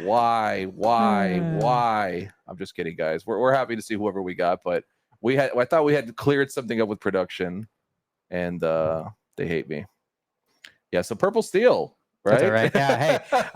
Why? I'm just kidding, guys. We're happy to see whoever we got, but I thought we had cleared something up with production, and they hate me. Yeah, so Purple Steel, right? That's all right. Yeah. Hey,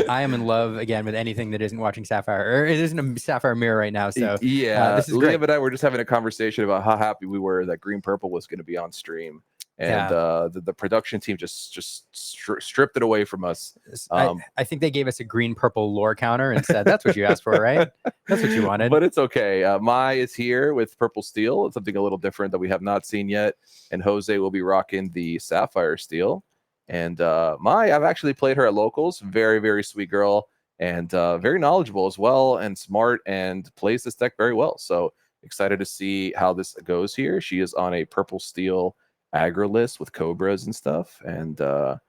I am in love again with anything that isn't watching Sapphire, or it isn't a Sapphire mirror right now. So yeah, this is Liam great. and I were just having a conversation about how happy we were that Green Purple was going to be on stream. And the production team just stripped it away from us. I think they gave us a green purple lore counter and said, that's what you asked for, right? That's what you wanted. But it's okay. Mai is here with Purple Steel. It's something a little different that we have not seen yet. And Jose will be rocking the Sapphire Steel. And Mai, I've actually played her at locals. Very, very sweet girl. And very knowledgeable as well. And smart and plays this deck very well. So excited to see how this goes here. She is on a Purple Steel aggro list with Cobras and stuff. And I'm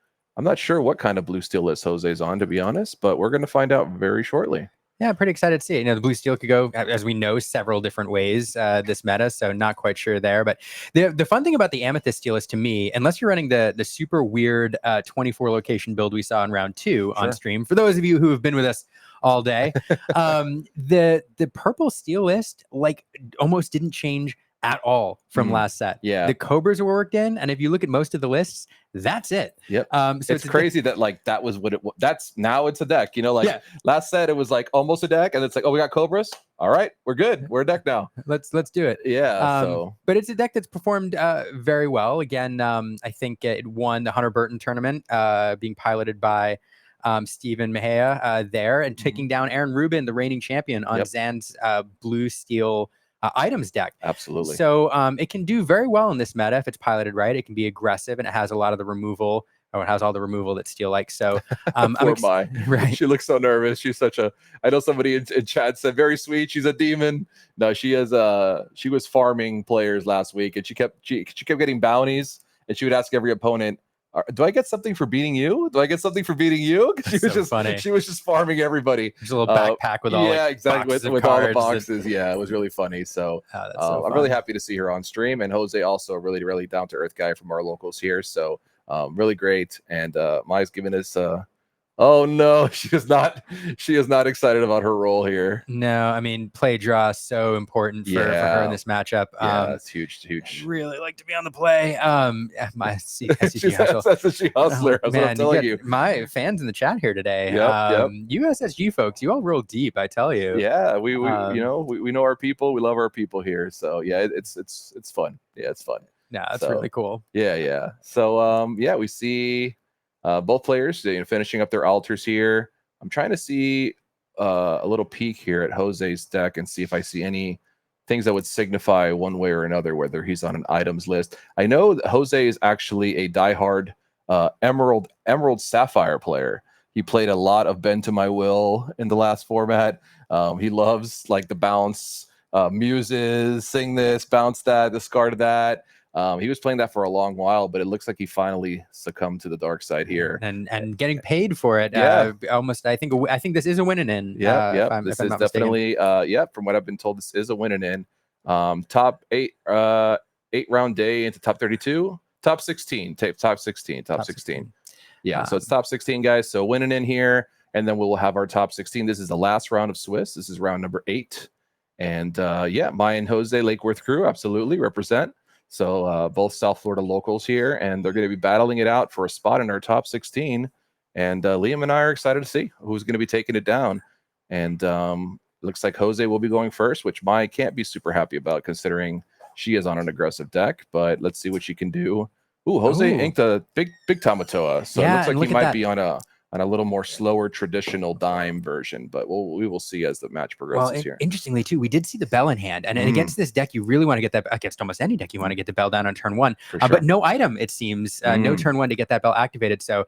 not sure what kind of blue steel list Jose's on, to be honest, but we're going to find out very shortly. Yeah, pretty excited to see it. You know, the blue steel could go, as we know, several different ways this meta, so not quite sure there. But the fun thing about the amethyst steel is, to me, unless you're running the super weird 24 location build we saw in round 2 on stream, for those of you who have been with us all day, the purple steel list like almost didn't change at all from last set. Yeah, the Cobras were worked in, and if you look at most of the lists, that's it. Yep. So it's crazy that like that was what it was. That's now it's a deck. You know, like last set it was like almost a deck, and it's like, oh, we got Cobras. All right, we're good. We're a deck now. Let's do it. Yeah. But it's a deck that's performed very well. Again, I think it won the Hunter Burton tournament, being piloted by Stephen Mejia there, and taking down Aaron Rubin, the reigning champion, on Zan's blue steel items deck. Absolutely. So it can do very well in this meta if it's piloted right. It can be aggressive, and it has a lot of the removal, or it has all the removal that Steel likes. So poor Mai. Right. She looks so nervous. She's such a, I know somebody in chat said very sweet. She's a demon. No, she is she was farming players last week, and she kept getting bounties, and she would ask every opponent, do I get something for beating you? Do I get something for beating you? She was just funny. She was just farming everybody. There's a little backpack with all exactly with all the boxes. Yeah, it was really funny. So, I'm really happy to see her on stream, and Jose also a really, really down to earth guy from our locals here. So really great. And Mai's giving us oh no, she is not excited about her role here. No, I mean, play draw is so important for her in this matchup. That's huge. I'd really like to be on the play. My SSG hustler. That's what I'm telling you. My fans in the chat here today. Yep. You SSG folks, you all roll deep, I tell you. Yeah, we you know, we know our people. We love our people here. So yeah, it's fun. Yeah, it's fun. Yeah, that's really cool. Yeah. So we see both players finishing up their altars here. I'm trying to see a little peek here at Jose's deck and see if I see any things that would signify one way or another whether he's on an items list. I know that Jose is actually a diehard Emerald Sapphire player. He played a lot of Bend to My Will in the last format. He loves like the bounce muses, sing this, bounce that, discard that. He was playing that for a long while, but it looks like he finally succumbed to the dark side here, and getting paid for it. Almost. I think this is a winning in. This is definitely. From what I've been told, this is a winning in. Top 8 round day into top 32, top 16. Yeah, so it's top 16 guys. So winning in here, and then we'll have our top 16. This is the last round of Swiss. This is round number 8, and Mai and Jose Lake Worth crew absolutely represent. So both South Florida locals here, and they're going to be battling it out for a spot in our top 16. And Liam and I are excited to see who's going to be taking it down. And looks like Jose will be going first, which Mai can't be super happy about considering she is on an aggressive deck. But let's see what she can do. Ooh, Jose inked a big Tamatoa. So it looks like he might be on a little more slower traditional dime version, but we will see as the match progresses here. Interestingly too, we did see the bell in hand, and against this deck, you really want to get that, against almost any deck, you want to get the bell down on turn 1, but no item, it seems, no turn 1 to get that bell activated. So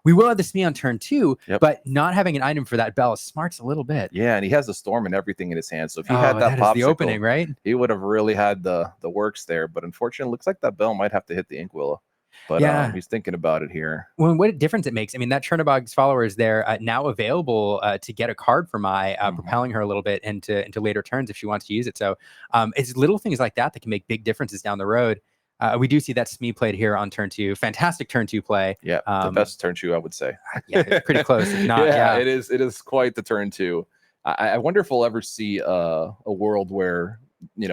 we will have the SME on turn 2, but not having an item for that bell smarts a little bit. Yeah, and he has the storm and everything in his hand. So if he had that popsicle, the opening, right? He would have really had the works there. But unfortunately, it looks like that bell might have to hit the Inkwell. But he's thinking about it here. Well, what a difference it makes. I mean, that Chernobog's follower is there now available to get a card for Mai, propelling her a little bit into later turns if she wants to use it. So it's little things like that that can make big differences down the road. We do see that Smee played here on turn 2. Fantastic turn 2 play. Yeah, the best turn 2, I would say. Yeah, pretty close, if not. Yeah, Yeah, it is. It is quite the turn 2. I wonder if we'll ever see a world where,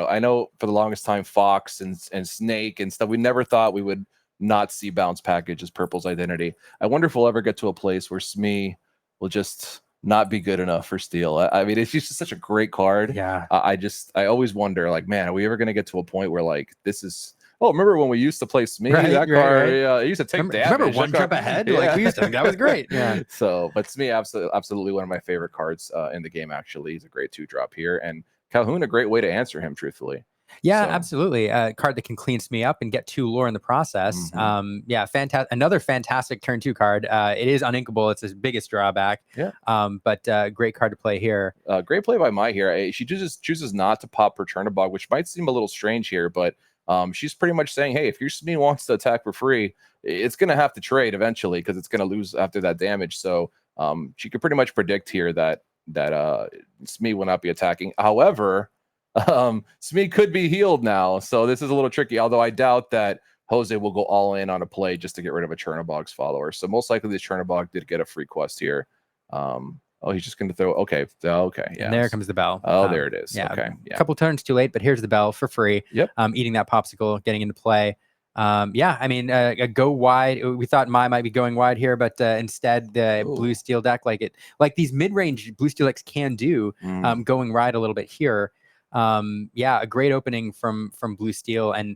I know for the longest time Fox and Snake and stuff, we never thought we would not see bounce package as Purple's identity. I wonder if we'll ever get to a place where Smee will just not be good enough for Steel. I mean, it's just such a great card. yeah. I always wonder, like, man, are we ever going to get to a point where, like, this is, oh, remember when we used to play Smee? That card, it used to take damage. Remember one jump ahead? Yeah. Like, we used to think that was great. Yeah. So, but Smee, absolutely one of my favorite cards in the game, actually. He's a great 2-drop here. And Calhoun, a great way to answer him, truthfully. Yeah, So. absolutely. A card that can clean Smee up and get 2 lore in the process. Yeah, fantastic. Another fantastic turn 2 card. It is uninkable. It's his biggest drawback. Yeah. But great card to play here. Great play by Mai here. She chooses not to pop her Chernobog, which might seem a little strange here, but she's pretty much saying, hey, if your Smee wants to attack for free, it's going to have to trade eventually because it's going to lose after that damage. So she could pretty much predict here that Smee will not be attacking. However, Smee could be healed now, so this is a little tricky, although I doubt that Jose will go all in on a play just to get rid of a Chernobog's follower. So most likely this Chernobog did get a free quest here. Oh, he's just going to throw. Okay. Yeah. And there comes the bell. Oh, there it is. Yeah. Okay. A couple turns too late, but here's the bell for free. Yep. Eating that popsicle, getting into play. Yeah, I mean, go wide. We thought Mai might be going wide here, but instead the blue steel deck, like these mid-range blue steel decks can do, going wide a little bit here. Yeah, a great opening from blue steel. And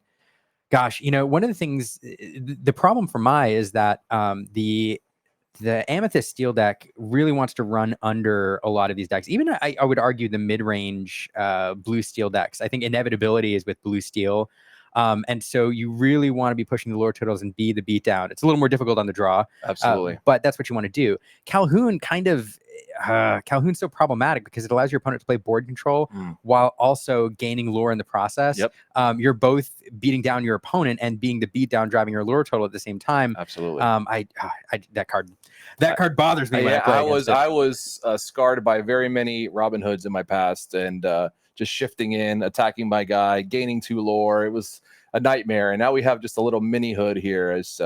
gosh, one of the things, the problem for Mai is that the Amethyst Steel deck really wants to run under a lot of these decks. Even I would argue the mid-range blue steel decks. I think inevitability is with blue steel. And so you really want to be pushing the lore totals and be the beatdown. It's a little more difficult on the draw. Absolutely. But that's what you want to do. Calhoun's so problematic because it allows your opponent to play board control while also gaining lore in the process. Yep. You're both beating down your opponent and being the beatdown driving your lure total at the same time. Absolutely. That card bothers me. I was scarred by very many Robin Hoods in my past, and just shifting in, attacking my guy, gaining 2 lore. It was a nightmare. And now we have just a little mini hood here as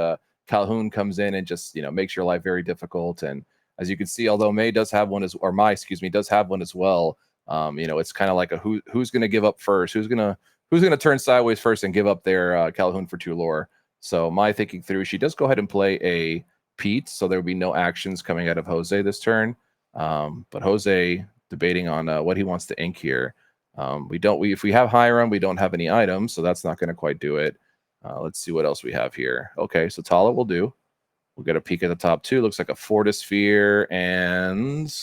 Calhoun comes in and just, makes your life very difficult. And as you can see, although Mai does have one does have one as well. It's kind of like a who's going to give up first, who's going to turn sideways first and give up their Calhoun for 2 lore. So Mai thinking through, she does go ahead and play a Pete, so there will be no actions coming out of Jose this turn. But Jose debating on what he wants to ink here. If we have Hiram, we don't have any items, so that's not going to quite do it. Let's see what else we have here. Okay, so Tala will do. We'll get a peek at the top 2. Looks like a Fortisphere, and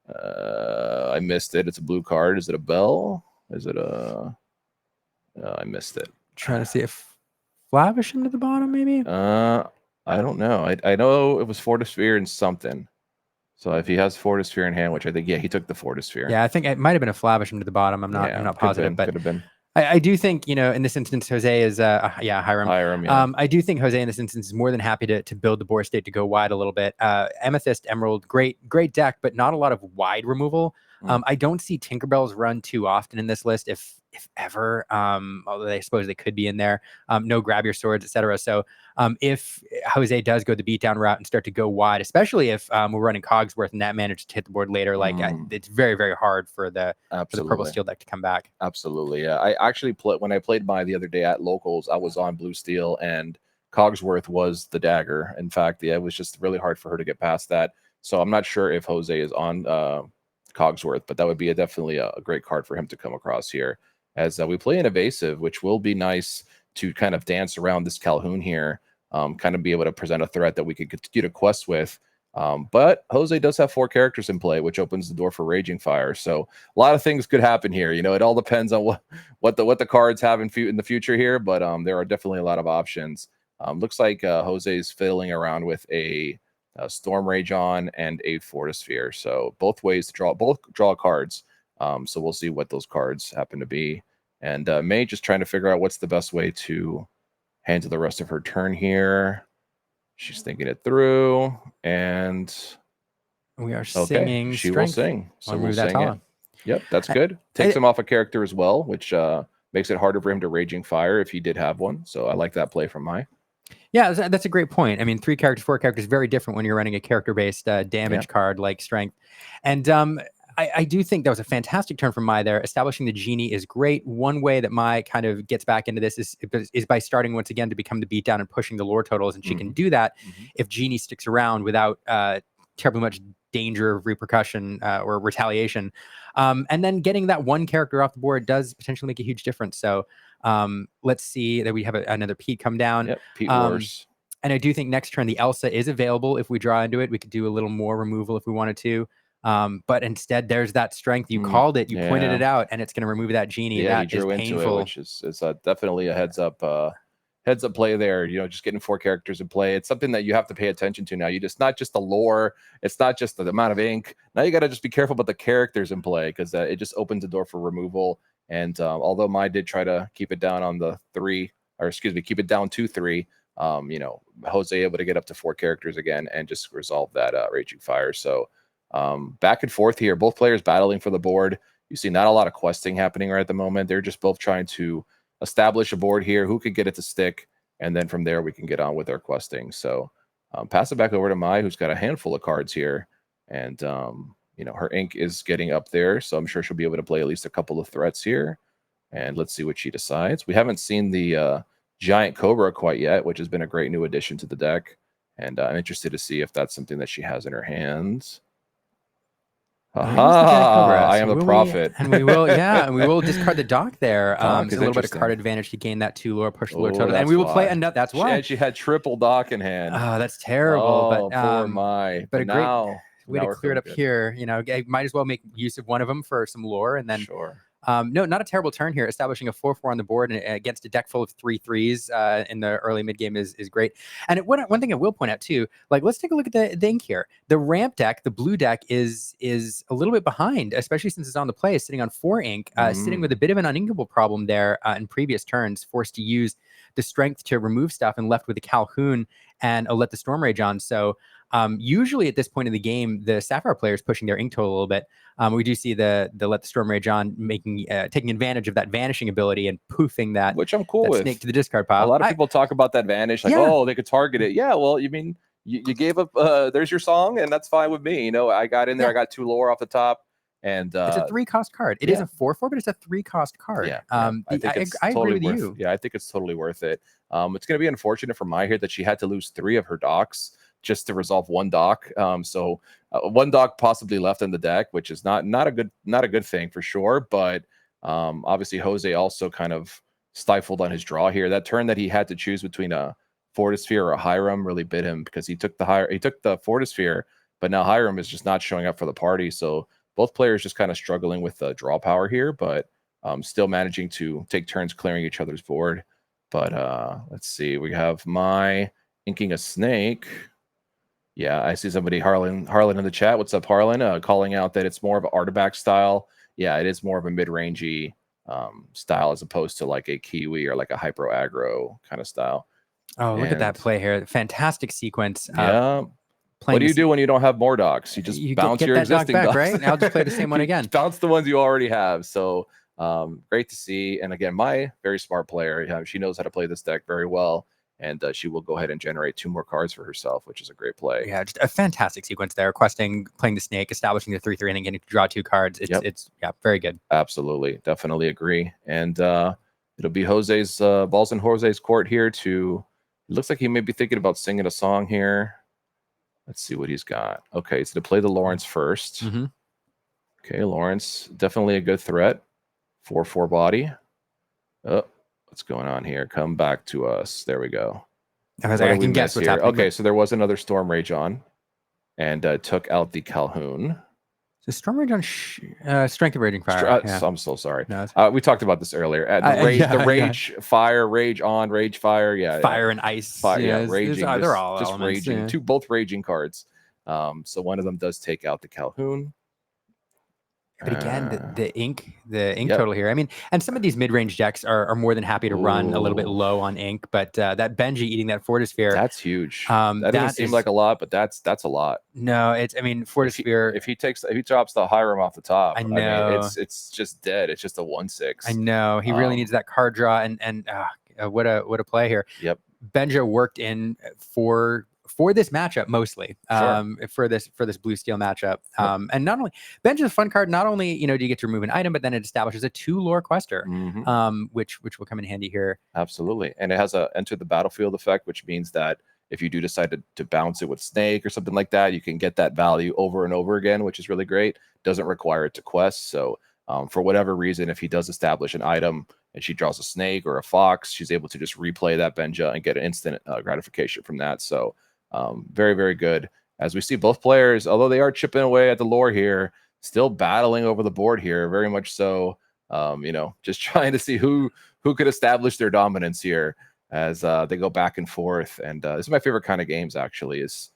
I missed it. It's a blue card. Is it a bell? Is it a... I missed it. Trying to see if Flavisham to the bottom, maybe? I don't know. I know it was Fortisphere and something. So if he has Fortisphere in hand, which I think, he took the Fortisphere. Yeah, I think it might have been a Flavisham to the bottom. I'm not positive, but could have been. I do think, in this instance, Jose is, Hiram. Hiram, yeah. I do think Jose in this instance is more than happy to build the board state to go wide a little bit. Amethyst, Emerald, great deck, but not a lot of wide removal. I don't see Tinkerbells run too often in this list, if ever. Although I suppose they could be in there. No grab your swords, etc. So if Jose does go the beatdown route and start to go wide, especially if we're running Cogsworth and that manages to hit the board later, it's very, very hard for the purple steel deck to come back. Absolutely, yeah. I actually when I played Mai the other day at locals, I was on blue steel and Cogsworth was the dagger. In fact, it was just really hard for her to get past that. So I'm not sure if Jose is on Cogsworth, but that would be definitely a great card for him to come across here. As we play an evasive, which will be nice to kind of dance around this Calhoun here, kind of be able to present a threat that we could continue to quest with. But Jose does have 4 characters in play, which opens the door for Raging Fire. So a lot of things could happen here. It all depends on what the cards have in the future here, but there are definitely a lot of options. Looks like Jose is fiddling around with a Storm Rage on and a Fortisphere. So both ways to draw cards. So we'll see what those cards happen to be. And Mai just trying to figure out what's the best way to handle the rest of her turn here. She's thinking it through, and we are singing. She will sing. So we'll sing it. Yep, that's good. Takes him off a character as well, which makes it harder for him to Raging Fire if he did have one. So I like that play from Mai. Yeah, that's a great point. I mean, 3 characters, 4 characters, very different when you're running a character-based damage card like Strength. And I do think that was a fantastic turn from Mai there. Establishing the Genie is great. One way that Mai kind of gets back into this is by starting once again to become the beatdown and pushing the lore totals. And she can do that if Genie sticks around without terribly much danger of repercussion or retaliation. And then getting that one character off the board does potentially make a huge difference. So let's see that we have another Pete come down. Yep, Pete Wars. And I do think next turn the Elsa is available. If we draw into it, we could do a little more removal if we wanted to. But instead, there's that Strength. You called it, you pointed it out, and it's going to remove that Genie. Yeah, that he drew is into painful. it, which is definitely a heads up play there. You know, just getting 4 characters in play. It's something that you have to pay attention to now. You just not just the lore. It's not just the amount of ink. Now you got to just be careful about the characters in play because it just opens the door for removal. And although Mai did try to keep it down on the 3, or excuse me, keep it down to 3. You know, Jose able to get up to 4 characters again and just resolve that Raging Fire. So back and forth here, both players battling for the board. You see not a lot of questing happening right at the moment. They're just both trying to establish a board here. Who could get it to stick? And then from there, we can get on with our questing. So pass it back over to Mai, who's got a handful of cards here. And, you know, her ink is getting up there. So I'm sure she'll be able to play at least a couple of threats here. And let's see what she decides. We haven't seen the Giant Cobra quite yet, which has been a great new addition to the deck. And I'm interested to see if that's something that she has in her hands. I am the prophet. And we will, and we will discard the dock there. It's a little bit of card advantage to gain that 2 lore, push the lore total. And we will play, and that's why. She had triple dock in hand. Oh, that's terrible. But poor Mai. But a great way to clear it up here. You know, I might as well make use of one of them for some lore, and then no, not a terrible turn here. Establishing a 4/4 on the board and against a deck full of 3/3s in the early mid game is great. And one thing I will point out too, like let's take a look at the ink here. The ramp deck, the blue deck, is a little bit behind, especially since it's on the play, sitting on 4 ink, sitting with a bit of an uninkable problem there in previous turns, forced to use the Strength to remove stuff and left with the Calhoun and a Let the Storm Rage on. So usually at this point in the game, the Sapphire player is pushing their ink total a little bit. We do see the Let the Storm Rage on taking advantage of that vanishing ability and poofing that, which I'm cool with, snake to the discard pile. A lot of people talk about that vanish, like, oh, they could target it. Yeah, well, you mean you gave up, there's your song, and that's fine with me. You know, I got in there, I got 2 lore off the top. And it's a 3-cost card. It is a 4/4, but it's a 3-cost card. Yeah, I agree with you. Yeah, I think it's totally worth it. It's going to be unfortunate for Mai here that she had to lose 3 of her docks just to resolve 1 dock. So 1 dock possibly left in the deck, which is not a good thing for sure. But obviously Jose also kind of stifled on his draw here. That turn that he had to choose between a Fortisphere or a Hiram really bit him because he took the Fortisphere, but now Hiram is just not showing up for the party. So both players just kind of struggling with the draw power here, but still managing to take turns clearing each other's board. But let's see. We have Mai inking a snake. Yeah, I see somebody, Harlan in the chat. What's up, Harlan? Calling out that it's more of an artifact style. Yeah, it is more of a mid-rangey style as opposed to like a Kiwi or like a hyper aggro kind of style. Oh, look at that play here. Fantastic sequence. Yeah. What do you do when you don't have more docks? You just bounce your existing dock docks. Right? I'll just play the same one again. Bounce the ones you already have. So great to see. And again, Mai, very smart player. She knows how to play this deck very well. And she will go ahead and generate 2 more cards for herself, which is a great play. Yeah, just a fantastic sequence there. Questing, playing the snake, establishing the 3/3, and then getting to draw 2 cards. It's very good. Absolutely. Definitely agree. And it'll be Jose's balls in Jose's court here it looks like he may be thinking about singing a song here. Let's see what he's got. Okay, so to play the Lawrence first. Okay, Lawrence, definitely a good threat. 4/4 body. Oh, what's going on here? Come back to us. There we go. I can guess what's happening. Okay, so there was another Storm Rage on and took out the Calhoun. So Storm Rage on Strength of Raging Fire. I'm so sorry. No, we talked about this earlier. The rage, fire, rage on, rage, fire. Yeah, fire and ice. Fire, raging. They're all just elements, raging. Both raging cards. So one of them does take out the Calhoun. But again, the ink Yep. total here. I mean, and some of these mid-range decks are more than happy to run a little bit Ooh. low on ink, but that Benji eating that Fortisphere, That's huge. that That doesn't seem is like a lot, but that's a lot. no, it's I mean Fortisphere. If he drops the Hiram off the top, I I mean know, it's just dead. It's just a 1/6. I know he really needs that card draw, and what a play here. Yep. Benja worked in for this matchup mostly, for this blue steel matchup. Yep. And not only Benja's a fun card. Not only do you get to remove an item, but then it establishes a 2 lore quester, which will come in handy here. Absolutely, and it has a enter the battlefield effect, which means that if you do decide to bounce it with Snake or something like that, you can get that value over and over again, which is really great. Doesn't require it to quest. So for whatever reason, if he does establish an item and she draws a Snake or a Fox, she's able to just replay that Benja and get an instant gratification from that. So very, very good. As we see both players, although they are chipping away at the lore here, still battling over the board here, very much so. Just trying to see who could establish their dominance here as they go back and forth. And this is my favorite kind of games, actually, is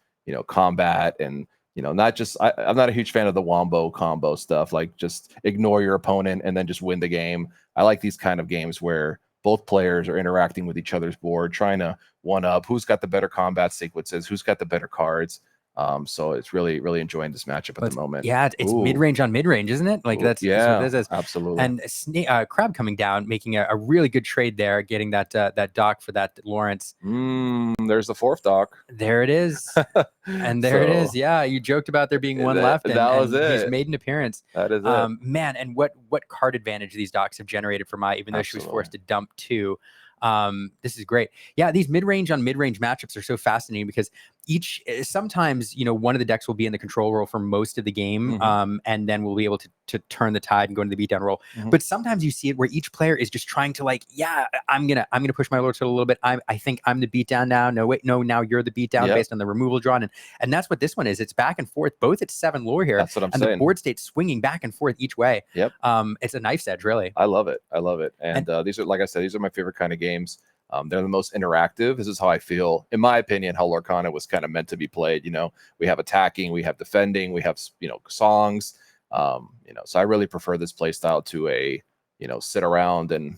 combat and not just I'm not a huge fan of the wombo combo stuff, like just ignore your opponent and then just win the game. I like these kind of games where both players are interacting with each other's board, trying to one up who's got the better combat sequences, who's got the better cards. So it's really, really enjoying this matchup at the moment. Yeah, it's mid-range on mid-range, isn't it? Like that's what this is. Absolutely. And Crab coming down, making a really good trade there, getting that dock for that Lawrence. There's the 4th dock. There it is. And there it is. Yeah, you joked about there being one left, and that was it. He's made an appearance. That is it. Man, and what card advantage these docks have generated for Mai, even though she was forced to dump 2. This is great. Yeah, these mid-range on mid-range matchups are so fascinating because sometimes one of the decks will be in the control role for most of the game, and then we'll be able to turn the tide and go into the beatdown role. But sometimes you see it where each player is just trying to I'm gonna push my lord total a little bit. I think I'm the beatdown now. No, wait, no, now you're the beatdown based on the removal drawn, and that's what this one is. It's back and forth, both at 7 lore here. That's what I'm saying. And the board state's swinging back and forth each way. Yep. It's a knife's edge, really. I love it. And these are, like I said, these are my favorite kind of games. They're the most interactive. This is how I feel, in my opinion, how Lorcana was kind of meant to be played. We have attacking, we have defending, we have songs. So I really prefer this play style to a sit around and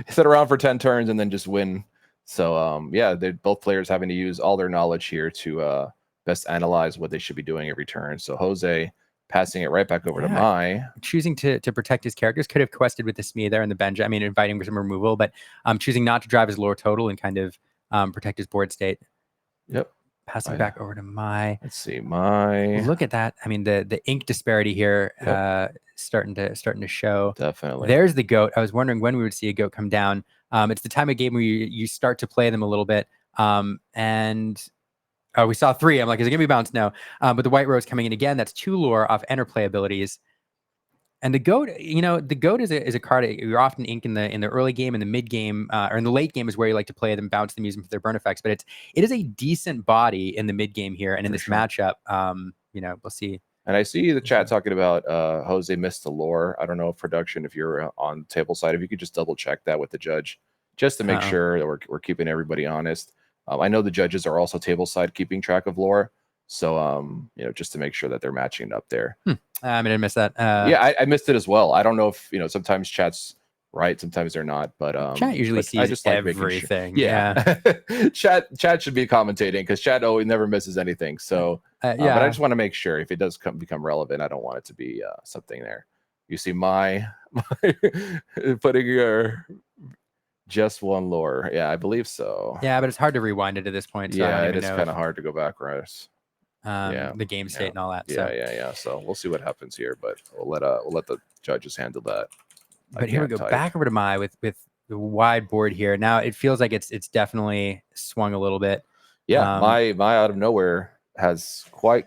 sit around for 10 turns and then just win. So they're both players having to use all their knowledge here to best analyze what they should be doing every turn. So Jose passing it right back over to Mai. Choosing to protect his characters. Could have quested with the Smee there in the Benja. I mean, inviting for some removal, but choosing not to drive his lore total and kind of protect his board state. Yep. Passing back over to Mai. Let's see, Mai. Look at that. I mean, the ink disparity here starting to show. Definitely. There's the goat. I was wondering when we would see a goat come down. It's the time of game where you start to play them a little bit. And we saw 3. I'm like, is it gonna be bounced? No. But the white rose coming in again. That's 2 lore off interplay abilities. And the goat, the goat is a card you're often ink in the early game, in the mid game, or in the late game is where you like to play them, bounce them, use them for their burn effects. But it is a decent body in the mid game here, and in this matchup, we'll see. And I see the chat talking about Jose missed the lore. I don't know if production, if you're on table side, if you could just double check that with the judge, just to make sure that we're keeping everybody honest. I know the judges are also table side keeping track of lore. So, just to make sure that they're matching it up there. I mean, I missed that. I missed it as well. I don't know if, sometimes chat's right, sometimes they're not, but chat usually sees just like everything. Sure. Yeah. Chat should be commentating because chat always never misses anything. So, but I just want to make sure if it does become relevant, I don't want it to be something there. You see my putting your just 1 lore. Yeah, I believe so. Yeah, but it's hard to rewind it at this point. So yeah, it is kind of hard to go backwards. The game state and all that. Yeah. So we'll see what happens here, but we'll let the judges handle that. But here we go, back over to Mai with the wide board here. Now it feels like it's definitely swung a little bit. Yeah, Mai out of nowhere has quite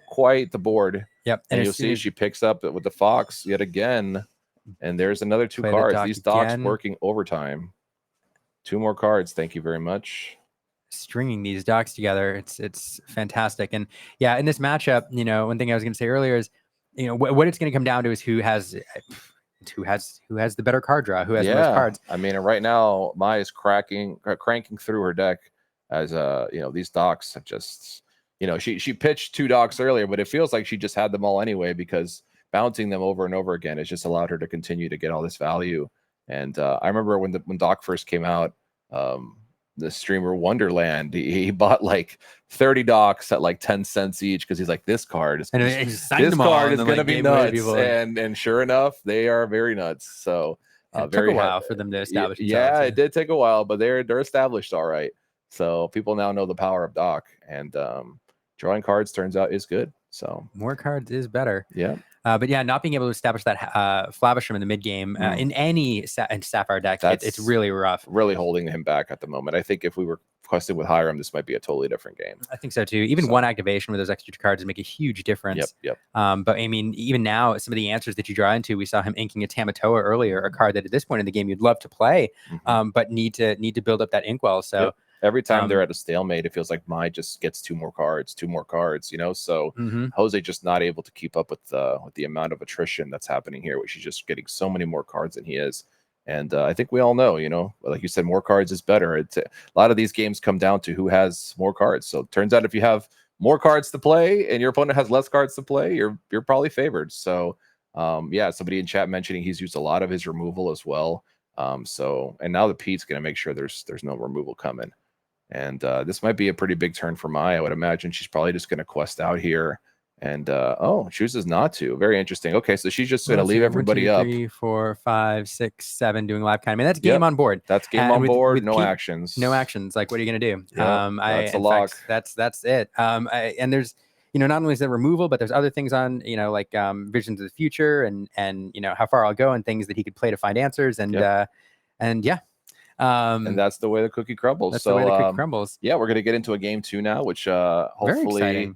the board. Yep, and you'll see she picks up with the Fox yet again, and there's another 2 cards. These docks working overtime. 2 more cards. Thank you very much. Stringing these docks together, it's fantastic. And yeah, in this matchup, one thing I was going to say earlier is, what it's going to come down to is who has the better card draw, who has the most cards. I mean, right now, Mai is cranking through her deck as these docks have just, she pitched 2 docks earlier, but it feels like she just had them all anyway because bouncing them over and over again has just allowed her to continue to get all this value. And I remember when Doc first came out, the streamer Wonderland, he bought like 30 docs at like 10 cents each because he's like, this card is And this card is going to be nuts. And sure enough, they are very nuts. So it took a while for them to establish themselves. Yeah, it did take a while, but they're established all right. So people now know the power of Doc, and drawing cards turns out is good. So more cards is better. Yeah. But yeah, not being able to establish that Flavisham in the mid game in any Sapphire deck, it's really rough. Really holding him back at the moment. I think if we were questing with Hiram, this might be a totally different game. I think so too. Even one activation with those extra 2 cards would make a huge difference. Yep. But I mean, even now, some of the answers that you draw into, we saw him inking a Tamatoa earlier, a card that at this point in the game you'd love to play, but need to build up that inkwell. So. Every time they're at a stalemate, it feels like Mai just gets 2 more cards, you know. So Jose just not able to keep up with the amount of attrition that's happening here, which is just getting so many more cards than he is. And I think we all know, you know, like you said, more cards is better. A lot of these games come down to who has more cards. So it turns out if you have more cards to play and your opponent has less cards to play, you're probably favored. So yeah, somebody in chat mentioning he's used a lot of his removal as well. So and now the Pete's going to make sure there's no removal coming. And this might be a pretty big turn for Mai. I would imagine she's probably just going to quest out here. And chooses not to. Very interesting. Okay, so she's just going to leave everybody 1, 2, 3, 4, 5, 6, 7 doing live kind. I mean, that's game on board. That's game on board. No actions. No actions. Like, what are you going to do? That's a lock. That's it. And there's, you know, not only is there removal, but there's other things on, you know, like visions of the future and you know how far I'll go and things that he could play to find answers and yeah. And that's the way the cookie crumbles. That's the way the cookie crumbles. Yeah, we're gonna get into a game 2 now, which hopefully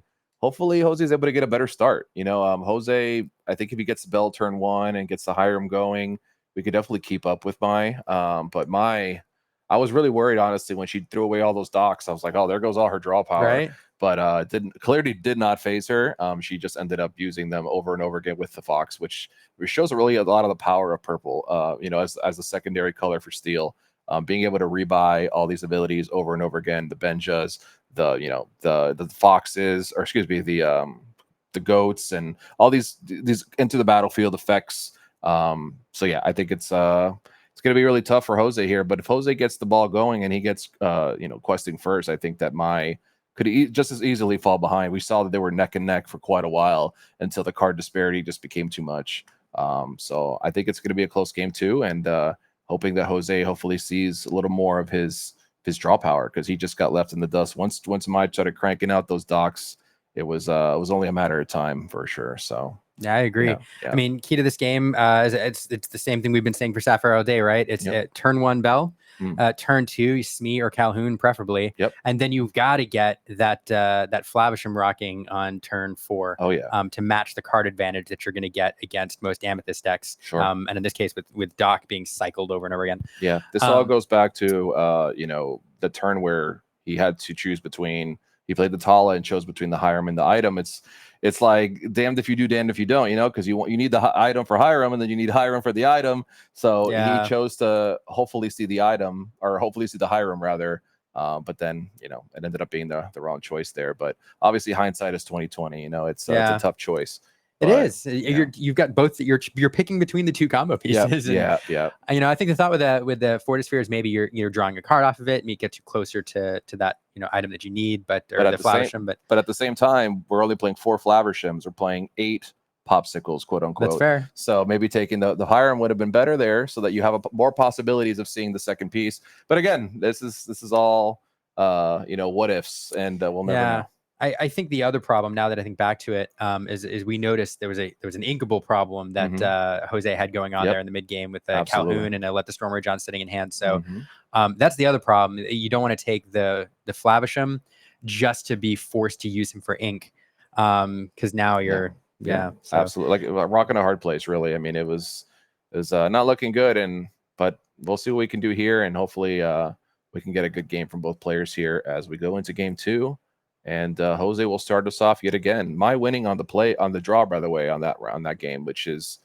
Jose's able to get a better start. You know, Jose, I think if he gets the bell turn 1 and gets the Hiram going, we could definitely keep up with Mai. But Mai, I was really worried honestly when she threw away all those docs. I was like, oh, there goes all her draw power. Right. But clearly did not phase her. She just ended up using them over and over again with the Fox, which shows really a lot of the power of purple. You know, as a secondary color for steel. Being able to rebuy all these abilities over and over again, the Benjas, the foxes, or excuse me, the goats, and all these into the battlefield effects. So yeah, I think it's going to be really tough for Jose here. But if Jose gets the ball going and he gets questing first, I think that Mai could just as easily fall behind. We saw that they were neck and neck for quite a while until the card disparity just became too much. So I think it's going to be a close game too, and hoping that Jose hopefully sees a little more of his draw power, because he just got left in the dust. Once Mai started cranking out those docs, it was only a matter of time for sure. So yeah, I agree. I mean, key to this game is it's the same thing we've been saying for Sapphire all day, right? It's turn 1 bell, turn 2 Smee or Calhoun preferably, and then you've got to get that Flavisham rocking on turn 4. Oh yeah, to match the card advantage that you're going to get against most Amethyst decks. Sure. And in this case, with Doc being cycled over and over again. Yeah, this all goes back to the turn where he had to choose between. He played the Tala and chose between the Hiram and the item. It's like damned if you do, damned if you don't, because you need the item for Hiram and then you need Hiram for the item. So he chose to hopefully see the item, or hopefully see the Hiram rather. But then it ended up being the wrong choice there. But obviously hindsight is 2020. It's a tough choice. It is. You've got both. You're picking between the 2 combo pieces. Yeah. I think the thought with the Fortisphere is maybe you're drawing a card off of it and it gets you closer to that item that you need, but at the same time, we're only playing 4 Flavershams. We're playing 8 popsicles, quote unquote. That's fair. So maybe taking the Hiram would have been better there, so that you have more possibilities of seeing the second piece. But again, this is all what ifs, and we'll never know. I think the other problem, now that I think back to it, is we noticed there was an inkable problem that Jose had going on there in the mid game with Calhoun and Let the Storm Rage on sitting in hand. So that's the other problem. You don't want to take the Flavisham just to be forced to use him for ink, because now you're so. Absolutely, like rocking a hard place. Really, I mean, it was not looking good, but we'll see what we can do here, and hopefully we can get a good game from both players here as we go into game 2. And Jose will start us off yet again. Mai winning on the draw, by the way, on that game, which is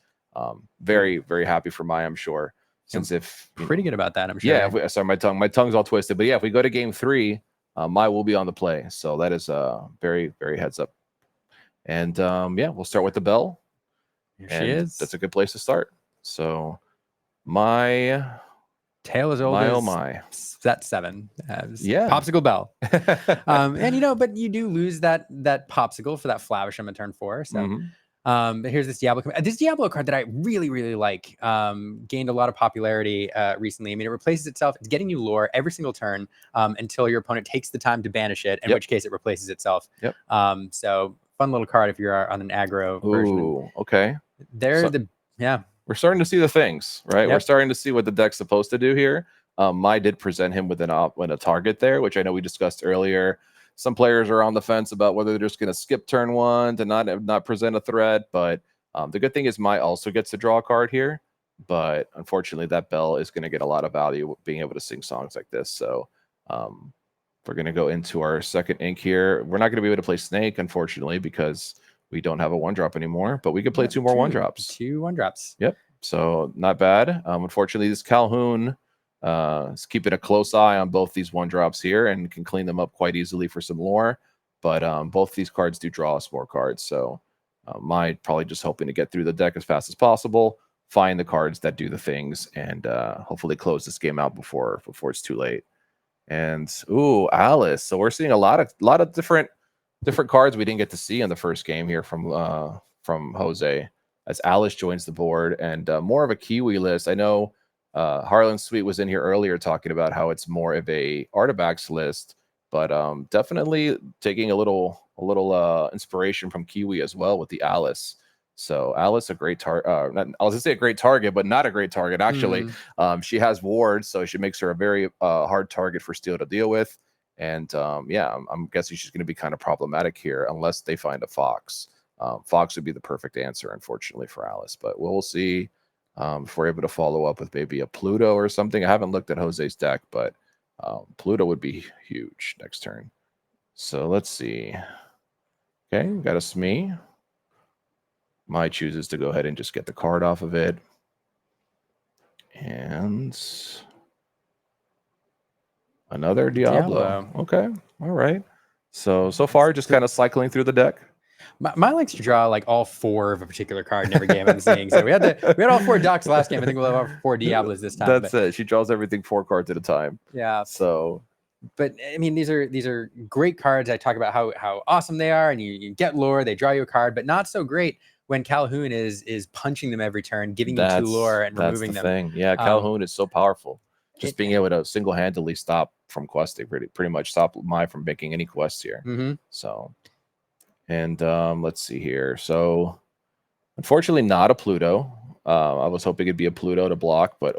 very, very happy for Mai, I'm sure. Since pretty good about that, I'm sure. Yeah, sorry, my tongue's all twisted. But yeah, if we go to game 3, Mai will be on the play. So that is very, very heads up. And we'll start with the bell. Here she and is. that's a good place to start. So my Tale as old my oh as my, set 7. yeah. Popsicle Bell. And but you do lose that popsicle for that Flavisham at turn 4. So but here's this Diablo. This Diablo card that I really, really like gained a lot of popularity recently. I mean, it replaces itself. It's getting you lore every single turn until your opponent takes the time to banish it, in which case it replaces itself. Yep. So fun little card if you're on an aggro version. Ooh, okay. They're So- yeah. We're starting to see the things, right? Yep. We're starting to see what the deck's supposed to do here. Mai did present him with a target there, which I know we discussed earlier. Some players are on the fence about whether they're just going to skip turn 1 to not present a threat. But the good thing is Mai also gets to draw a card here. But unfortunately, that Bell is going to get a lot of value being able to sing songs like this. So we're going to go into our second ink here. We're not going to be able to play Snake, unfortunately, because we don't have a 1-drop anymore, but we could play 2 more 1-drops. 2 1-drops. Yep. So not bad. Unfortunately, this Calhoun is keeping a close eye on both these 1-drops here and can clean them up quite easily for some lore. But both these cards do draw us more cards. So Mai probably just hoping to get through the deck as fast as possible, find the cards that do the things, and hopefully close this game out before it's too late. And ooh, Alice. So we're seeing a lot of different cards we didn't get to see in the first game here from Jose, as Alice joins the board, and more of a Kiwi list. I know Harlan Sweet was in here earlier talking about how it's more of a artifacts list, but definitely taking a little inspiration from Kiwi as well with the Alice. So Alice, a great target. I was gonna say a great target, but not a great target actually. She has wards, so she makes her a very hard target for Steel to deal with. And yeah, I'm guessing she's going to be kind of problematic here unless they find a Fox. Fox would be the perfect answer, unfortunately, for Alice. But we'll see if we're able to follow up with maybe a Pluto or something. I haven't looked at Jose's deck, but Pluto would be huge next turn. So let's see. Okay, got a Smee. Mai chooses to go ahead and just get the card off of it. And another Diablo. Okay, all right. So far, just kind of cycling through the deck. Mai likes to draw like all 4 of a particular card in every game I'm seeing. So we had all 4 Docs last game. I think we'll have all 4 Diablos this time. That's it. She draws everything 4 cards at a time. Yeah. So, but I mean, these are great cards. I talk about how awesome they are, and you get lore, they draw you a card, but not so great when Calhoun is punching them every turn, giving you 2 lore and removing them. Thing. Yeah, Calhoun is so powerful. Just being able to single-handedly stop from questing, pretty much stop Mai from making any quests here. So, and let's see here. So, unfortunately, not a Pluto. I was hoping it'd be a Pluto to block, but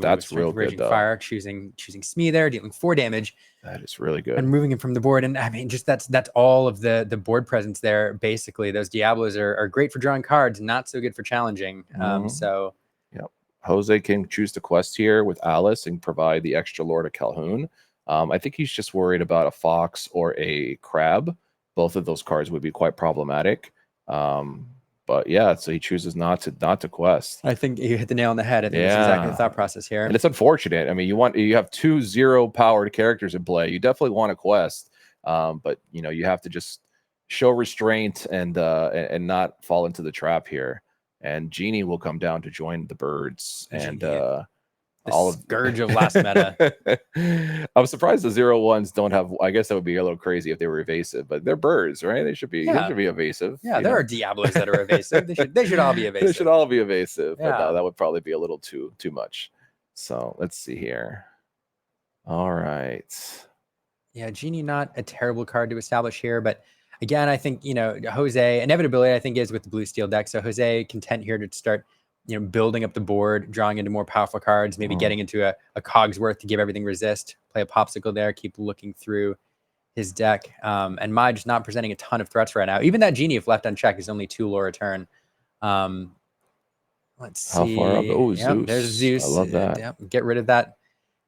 that's real good though. Fire, choosing Smee there, dealing 4 damage. That is really good. And removing him from the board. And I mean, just that's all of the board presence there. Basically, those Diablos are great for drawing cards, not so good for challenging. So yep. Jose can choose the quest here with Alice and provide the extra lore to Calhoun. I think he's just worried about a Fox or a Crab. Both of those cards would be quite problematic. But yeah, so he chooses not to quest. I think you hit the nail on the head. I think that's exactly the thought process here. And it's unfortunate. I mean, you have 2 0-powered characters in play. You definitely want to quest, but you have to just show restraint and not fall into the trap here. And Genie will come down to join the birds. And all of scourge of last meta. I'm surprised the 0/1s don't have. I guess that would be a little crazy if they were evasive, but they're birds, right? They should be evasive. Yeah, there are Diablos that are evasive. They should all be evasive. They should all be evasive. Yeah. But no, that would probably be a little too much. So let's see here. All right. Yeah, Genie, not a terrible card to establish here, but again, I think Jose inevitability. I think is with the blue steel deck. So Jose content here to start building up the board, drawing into more powerful cards, maybe getting into a Cogsworth to give everything resist, play a Popsicle there, keep looking through his deck. And Mai just not presenting a ton of threats right now. Even that Genie, if left unchecked, is only 2 lore a turn. Let's see. How far up? Oh, yep, Zeus. There's Zeus. I love that. Yep, get rid of that.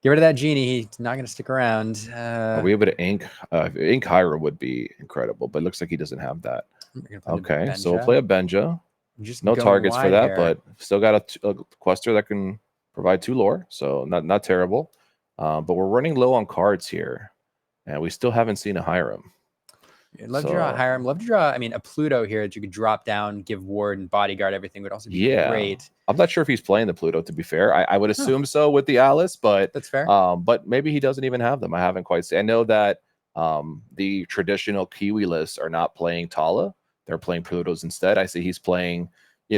Get rid of that Genie. He's not going to stick around. Are we able to ink? Ink Hyra would be incredible, but it looks like he doesn't have that. Okay, so we'll play a Benja. Just no targets for that, here. but still got a quester that can provide 2 lore, so not terrible. But we're running low on cards here, and we still haven't seen a Hiram. I'd love to draw a Hiram. Love to draw, I mean, a Pluto here that you could drop down, give ward and bodyguard everything would also be great. I'm not sure if he's playing the Pluto, to be fair. I would assume so with the Alice, but that's fair. But maybe he doesn't even have them. I haven't quite seen. I know that the traditional Kiwi lists are not playing Tala. They're playing Plutos instead. I see he's playing,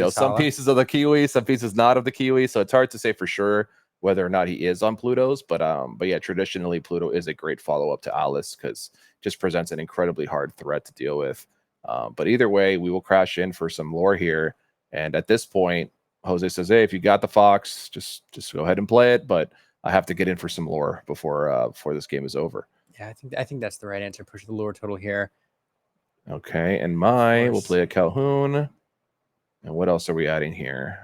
some pieces of the Kiwi, some pieces not of the Kiwi. So it's hard to say for sure whether or not he is on Plutos. But yeah, traditionally Pluto is a great follow-up to Alice because it just presents an incredibly hard threat to deal with. But either way, we will crash in for some lore here. And at this point, Jose says, "Hey, if you got the Fox, just go ahead and play it." But I have to get in for some lore before this game is over. Yeah, I think that's the right answer. Push the lore total here. Okay, and we'll play a Calhoun. And what else are we adding here?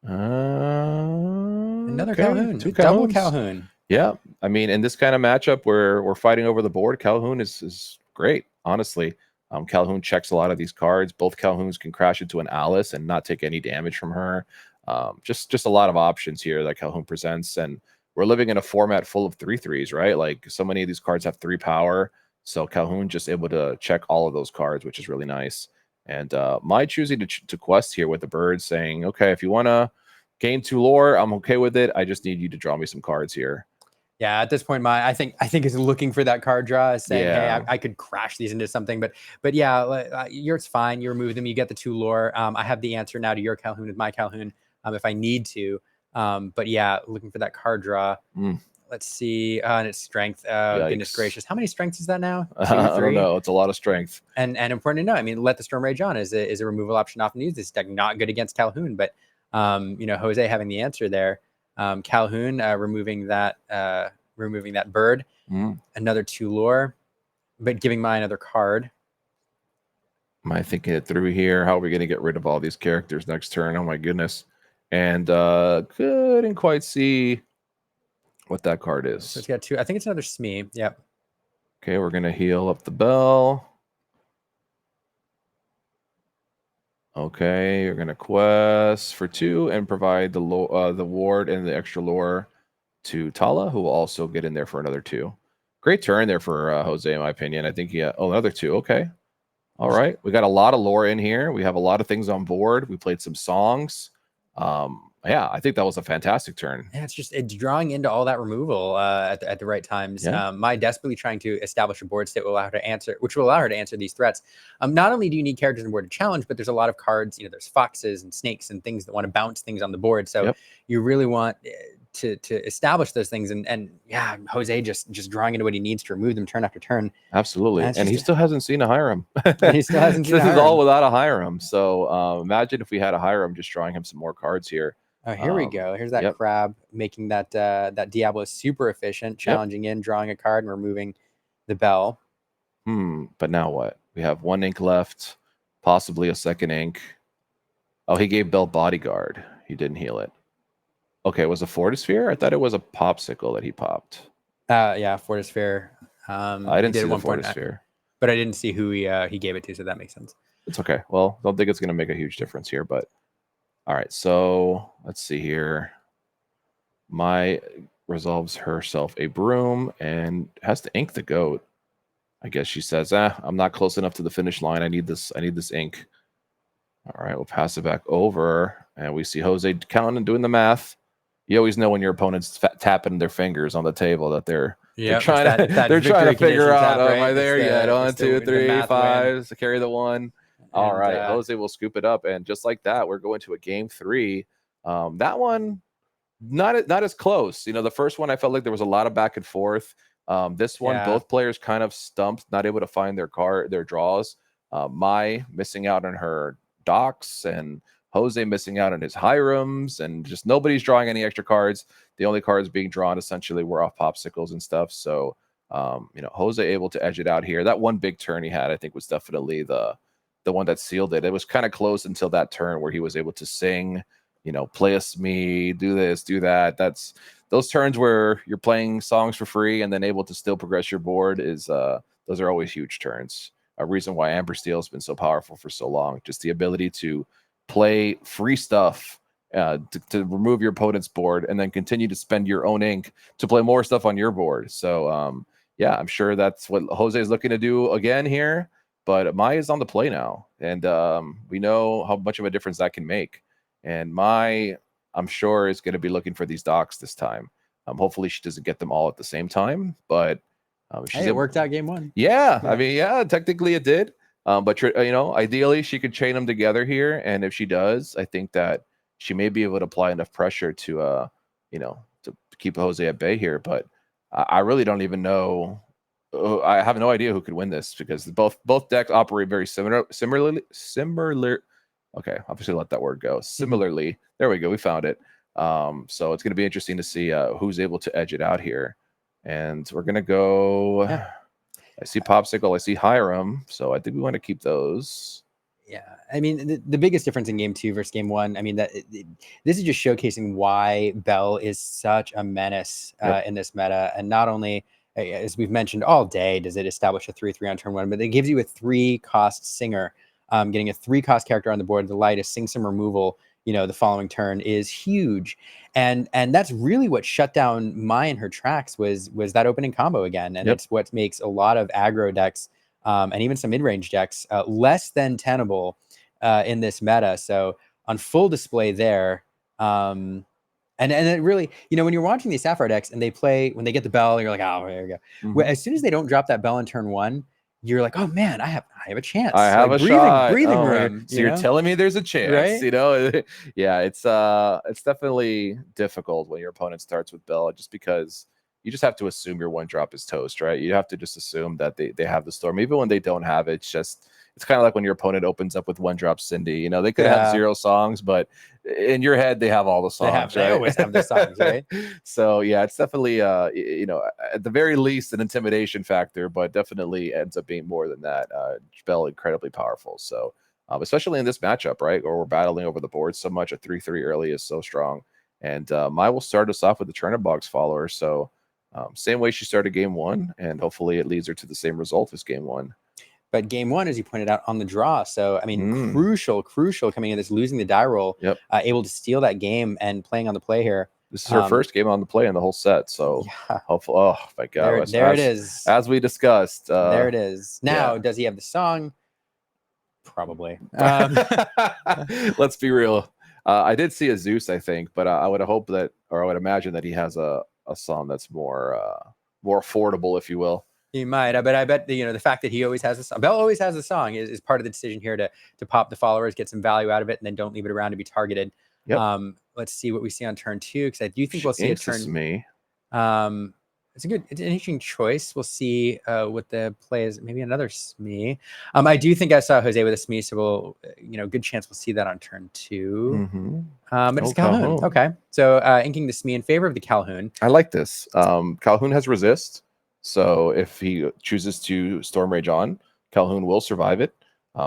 Another okay. Calhoun. Two Double Calhoun. Yeah, I mean, in this kind of matchup where we're fighting over the board, Calhoun is great, honestly. Calhoun checks a lot of these cards. Both Calhouns can crash into an Alice and not take any damage from her. Just a lot of options here that Calhoun presents. And we're living in a format full of 3/3s, right? Like so many of these cards have 3 power. So Calhoun just able to check all of those cards, which is really nice. And my choosing to quest here with the bird saying, okay, if you want to gain 2 lore, I'm okay with it. I just need you to draw me some cards here. Yeah, at this point, I think is looking for that card draw, saying, "Hey, I could crash these into something." But yeah, it's fine. You remove them, you get the 2 lore. I have the answer now to your Calhoun with my Calhoun, if I need to. But yeah, looking for that card draw. Let's see, and it's strength. Goodness gracious, how many strengths is that now? 2, 3? I don't know. It's a lot of strength. And important to know. I mean, let the Storm Rage on is a removal option often used. This deck not good against Calhoun, but Jose having the answer there. Calhoun removing that bird, another 2 lore, but giving my another card. Am I thinking it through here? How are we going to get rid of all these characters next turn? Oh my goodness. And couldn't quite see what that card is. So it's got 2. I think it's another Smee. Yep. Okay, we're going to heal up the bell. Okay, you're going to quest for 2 and provide the ward and the extra lore to Tala, who will also get in there for another 2. Great turn there for Jose, in my opinion. I think another 2. Okay. All right. We got a lot of lore in here. We have a lot of things on board. We played some songs. Yeah, I think that was a fantastic turn. Yeah, it's drawing into all that removal at the right times. Yeah. My desperately trying to establish a board state will allow her to answer these threats. Not only do you need characters on board to challenge, but there's a lot of cards. There's foxes and snakes and things that want to bounce things on the board. So you really want to establish those things. And yeah, Jose just drawing into what he needs to remove them turn after turn. Absolutely. And he still hasn't seen a Hiram. He still hasn't seen This is all without a Hiram. So imagine if we had a Hiram just drawing him some more cards here. Oh, here we go. Here's that crab making that Diablo super efficient, challenging in, drawing a card, and removing the bell. But now what? We have 1 ink left, possibly a second ink. Oh, he gave Bell Bodyguard. He didn't heal it. Okay, it was a Fortisphere? I thought it was a Popsicle that he popped. Yeah, Fortisphere. I didn't see the Fortisphere. But I didn't see who he gave it to, so that makes sense. It's okay. Well, don't think it's going to make a huge difference here, but all right, so let's see here. Mai resolves herself a broom and has to ink the goat. I guess she says, I'm not close enough to the finish line. I need this ink. All right, we'll pass it back over. And we see Jose counting and doing the math. You always know when your opponent's tapping their fingers on the table that they're trying to figure out, am I there yet? 1, 2, 3, 5, so carry the 1. All right, Jose will scoop it up, and just like that, we're going to a game 3. That one, not as close. The first one, I felt like there was a lot of back and forth. This one, both players kind of stumped, not able to find their draws. Mai missing out on her docks, and Jose missing out on his Hirams, and just nobody's drawing any extra cards. The only cards being drawn essentially were off Popsicles and stuff. So, Jose able to edge it out here. That one big turn he had, I think, was definitely the one that sealed it. It was kind of close until that turn where he was able to sing, play a Smee, do this, do that. That's those turns where you're playing songs for free and then able to still progress your board is those are always huge turns. A reason why Amber Steel has been so powerful for so long. Just the ability to play free stuff to remove your opponent's board and then continue to spend your own ink to play more stuff on your board. So yeah, I'm sure that's what Jose is looking to do again here. But Mai is on the play now, and we know how much of a difference that can make. And Mai, I'm sure, is going to be looking for these docks this time. Hopefully, she doesn't get them all at the same time, but she's Hey, it worked out game one. Yeah, I mean, yeah, technically it did. But ideally she could chain them together here, and if she does, I think that she may be able to apply enough pressure to to keep Jose at bay here. But I really don't even know. I have no idea who could win this because both decks operate very similar. Okay, obviously let that word go. Similarly, there we go. We found it. So it's going to be interesting to see who's able to edge it out here, and we're gonna go. Yeah. I see Popsicle. I see Hiram. So I think we want to keep those. Yeah, I mean, the biggest difference in game two versus game one, I mean, this is just showcasing why Bell is such a menace in this meta. And not only, as we've mentioned all day, does it establish a 3/3 on turn one, but it gives you a 3-cost singer. Getting a 3-cost character on the board, the light, sing some removal, the following turn is huge. And that's really what shut down Mai in her tracks was that opening combo again. And it's what makes a lot of aggro decks and even some mid-range decks less than tenable in this meta. So on full display there. And it really, when you're watching these Sapphire decks and when they get the bell, you're like, oh, there we go. Well, as soon as they don't drop that bell in turn one, you're like, oh man, I have a chance. I have a shot. Breathing room. So you're telling me there's a chance, right? Yeah, it's definitely difficult when your opponent starts with Bell, just because you just have to assume your one drop is toast, right? You have to just assume that they have the storm, even when they don't have it. It's kind of like when your opponent opens up with one drop Cindy. They could have 0 songs, but in your head they have all the songs. They always have the songs, right? So yeah, it's definitely at the very least an intimidation factor, but definitely ends up being more than that. Bell incredibly powerful. So especially in this matchup, right, where we're battling over the board so much, a 3/3 early is so strong. And Mai will start us off with the Turnip Box follower. So same way she started game one, and hopefully it leads her to the same result as game one. But game one, as you pointed out, on the draw. So, I mean, crucial coming in this, losing the die roll, able to steal that game and playing on the play here. This is her first game on the play in the whole set. So, hopefully, oh my God. There it is. As we discussed. There it is. Now, does he have the song? Probably. Let's be real. I did see a Zeus, I think, but I would hope that, or I would imagine that he has a song that's more affordable, if you will. He might, but I bet the fact that he always has a song, Bell always has a song, is part of the decision here to pop the followers, get some value out of it, and then don't leave it around to be targeted. Let's see what we see on turn two, because I do think we'll see a turn. Me. It's an interesting choice. We'll see what the play is. Maybe another Smee. I do think I saw Jose with a Smee, so we'll, good chance we'll see that on turn two. But it's Calhoun. Okay, so inking the Smee in favor of the Calhoun. I like this. Calhoun has resist. So if he chooses to Storm Rage on, Calhoun will survive it.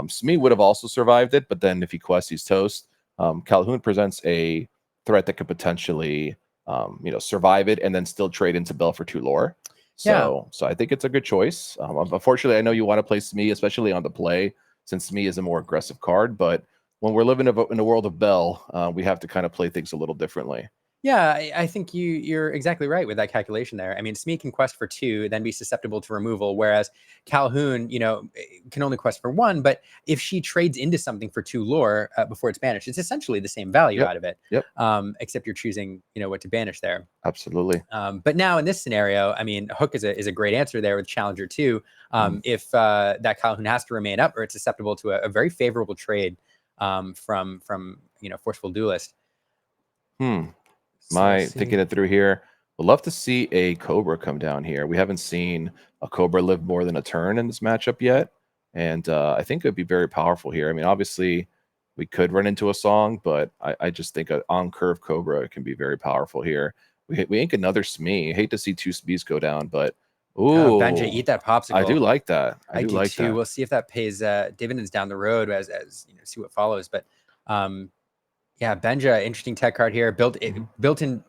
Smee would have also survived it, but then if he quests, he's toast. Calhoun presents a threat that could potentially, survive it and then still trade into Bell for 2 lore. So I think it's a good choice. Unfortunately, I know you want to play Smee, especially on the play, since Smee is a more aggressive card. But when we're living in a world of Bell, we have to kind of play things a little differently. Yeah, I think you're exactly right with that calculation there. I mean, Smee can quest for 2, then be susceptible to removal, whereas Calhoun, can only quest for 1. But if she trades into something for 2 lore before it's banished, it's essentially the same value out of it. Except you're choosing, what to banish there. Absolutely. But now in this scenario, I mean, Hook is a great answer there with Challenger 2. If that Calhoun has to remain up, or it's susceptible to a very favorable trade from Forceful Duelist. Thinking it through here, would love to see a Cobra come down here. We haven't seen a Cobra live more than a turn in this matchup yet, and I think it'd be very powerful here. I mean, obviously, we could run into a song, but I just think an on-curve Cobra can be very powerful here. We ink another Smee. Hate to see 2 Smees go down, but Benja, eat that popsicle. I do like that. I do like too. That. We'll see if that pays dividends down the road as see what follows. But yeah, Benja, interesting tech card here, built in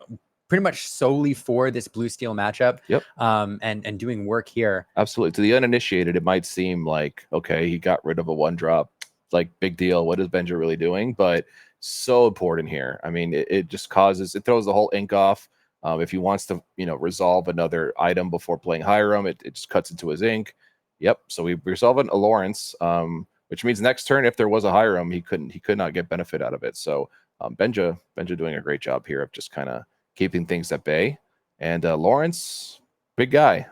pretty much solely for this blue steel matchup. And doing work here. Absolutely. To the uninitiated, it might seem like, okay, he got rid of a 1-drop, like big deal. What is Benja really doing? But so important here. I mean, it just throws the whole ink off. If he wants to, resolve another item before playing Hiram, it just cuts into his ink. Yep. So we resolve a Lawrence, which means next turn, if there was a Hiram, he could not get benefit out of it. So Benja doing a great job here of just kind of keeping things at bay. And Lawrence, big guy,